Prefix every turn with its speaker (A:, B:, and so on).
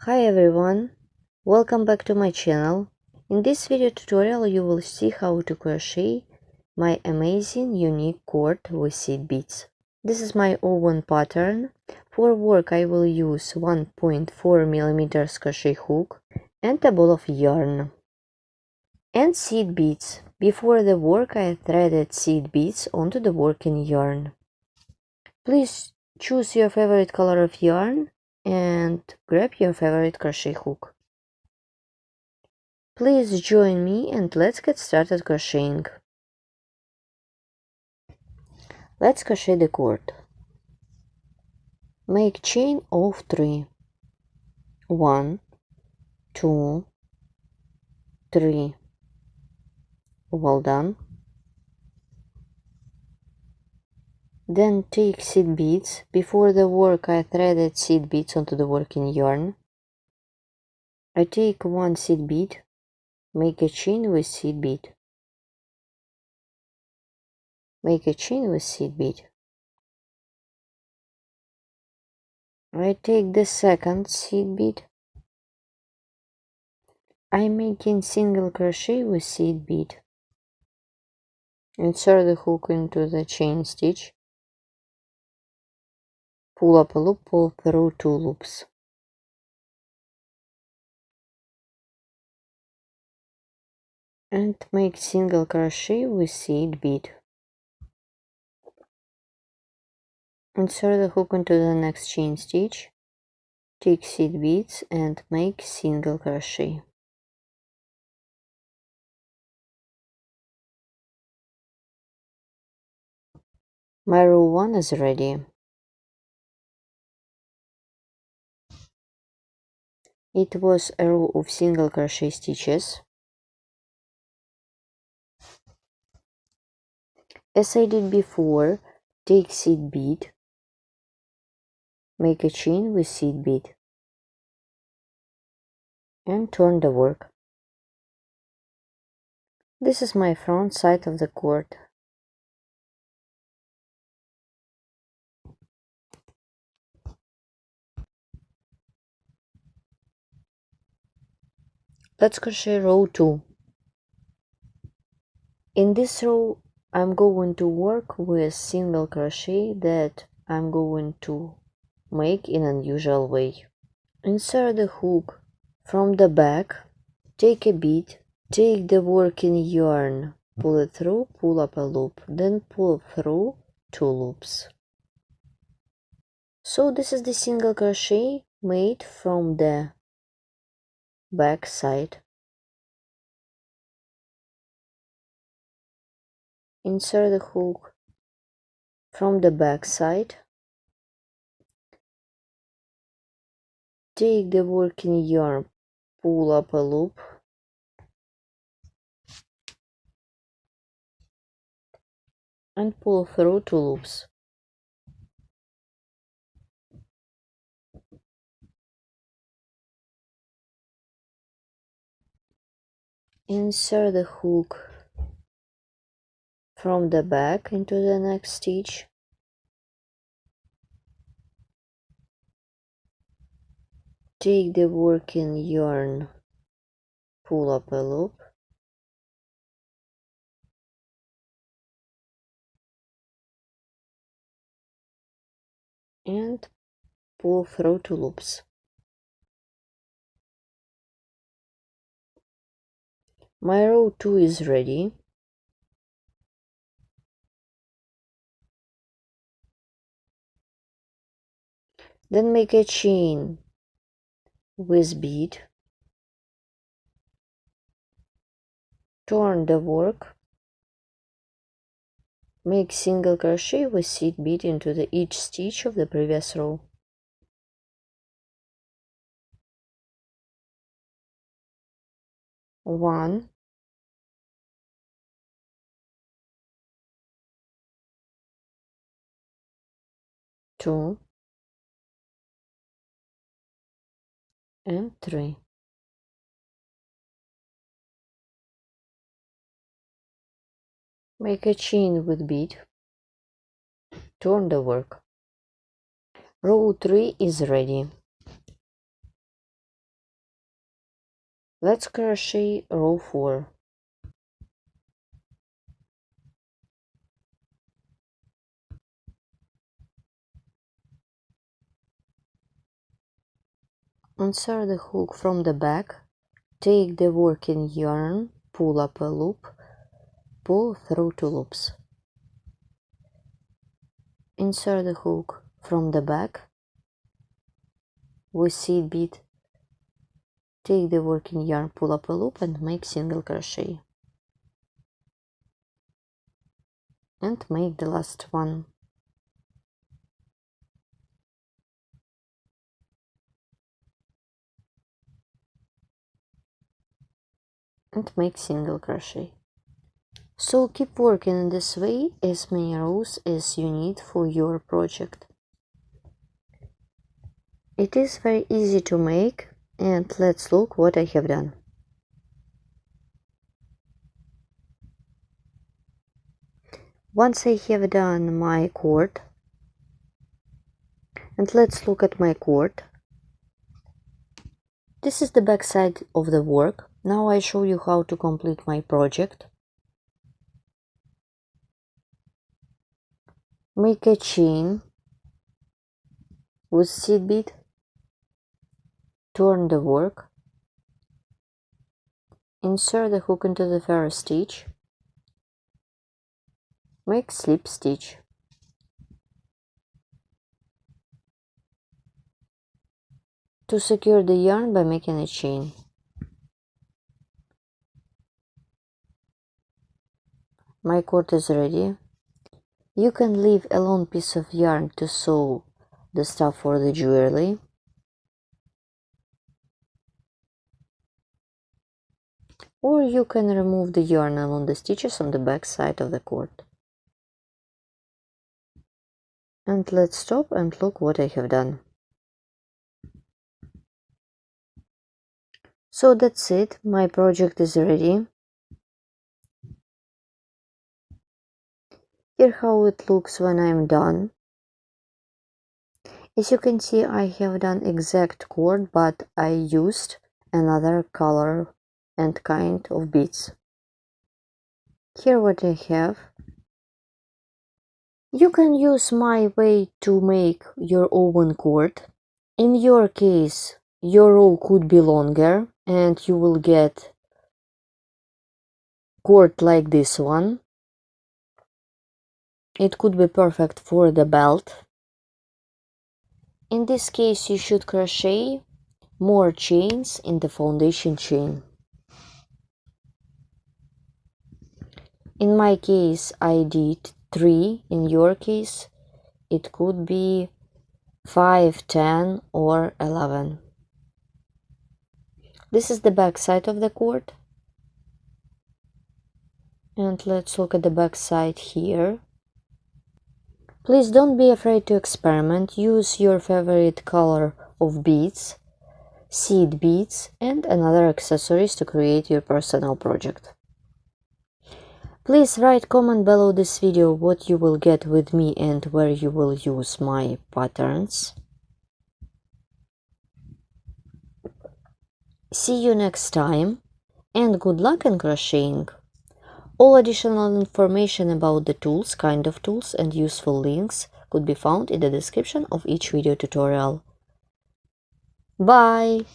A: Hi everyone, welcome back to my channel. In this video tutorial you will see how to crochet my amazing unique cord with seed beads. This is my oven pattern. For work I will use 1.4 mm crochet hook and a ball of yarn. And seed beads. Before the work I threaded seed beads onto the working yarn. Please choose your favorite color of yarn and grab your favorite crochet hook. Please join me and let's get started crocheting. Let's crochet the cord. Make chain of 3. 1, 2, 3. Well done. Then take seed beads. Before the work I threaded seed beads onto the working yarn. I take one seed bead, make a chain with seed bead. Make a chain with seed bead. I take the second seed bead. I'm making single crochet with seed bead. Insert the hook into the chain stitch. Pull up a loop, pull through 2 loops. And make single crochet with seed bead. Insert the hook into the next chain stitch. Take seed beads and make single crochet. My row 1 is ready. It was a row of single crochet stitches. As I did before, take seed bead, make a chain with seed bead, and turn the work. This is my front side of the cord. Let's crochet row 2. In this row I'm going to work with single crochet that I'm going to make in an unusual way. Insert the hook from the back, take a bead, take the working yarn, pull it through, pull up a loop, then pull through 2 loops. So this is the single crochet made from the back side. Insert the hook from the back side, take the working yarn, pull up a loop, and pull through 2 loops. Insert the hook from the back into the next stitch. Take the working yarn, pull up a loop, and pull through 2 loops. My row 2 is ready. Then make a chain with bead, turn the work, make single crochet with seed bead into each stitch of the previous row. One, two, and 3. Make a chain with bead, turn the work. Row 3 is ready. Let's crochet row 4. Insert the hook from the back, take the working yarn, pull up a loop, pull through 2 loops. Insert the hook from the back with seed bead, take the working yarn, pull up a loop and make single crochet. And make the last one. And make single crochet. So keep working in this way as many rows as you need for your project. It is very easy to make, and let's look what I have done. Once I have done my cord, and let's look at my cord. This is the back side of the work. Now I show you how to complete my project. Make a chain with seed bead, turn the work, insert the hook into the first stitch, make slip stitch. To secure the yarn by making a chain. My cord is ready. You can leave a long piece of yarn to sew the stuff for the jewelry. Or you can remove the yarn along the stitches on the back side of the cord. And let's stop and look what I have done. So that's it, my project is ready. Here how it looks when I'm done. As you can see, I have done exact cord, but I used another color and kind of beads. Here what I have. You can use my way to make your own cord. In your case, your row could be longer and you will get cord like this one. It could be perfect for the belt. In this case, you should crochet more chains in the foundation chain. In my case, I did 3. In your case, it could be 5, 10 or 11. This is the back side of the cord. And let's look at the back side here. Please don't be afraid to experiment. Use your favorite color of beads, seed beads, and another accessories to create your personal project. Please write comment below this video what you will get with me and where you will use my patterns. See you next time and good luck in crocheting! All additional information about the tools, kind of tools and useful links could be found in the description of each video tutorial. Bye!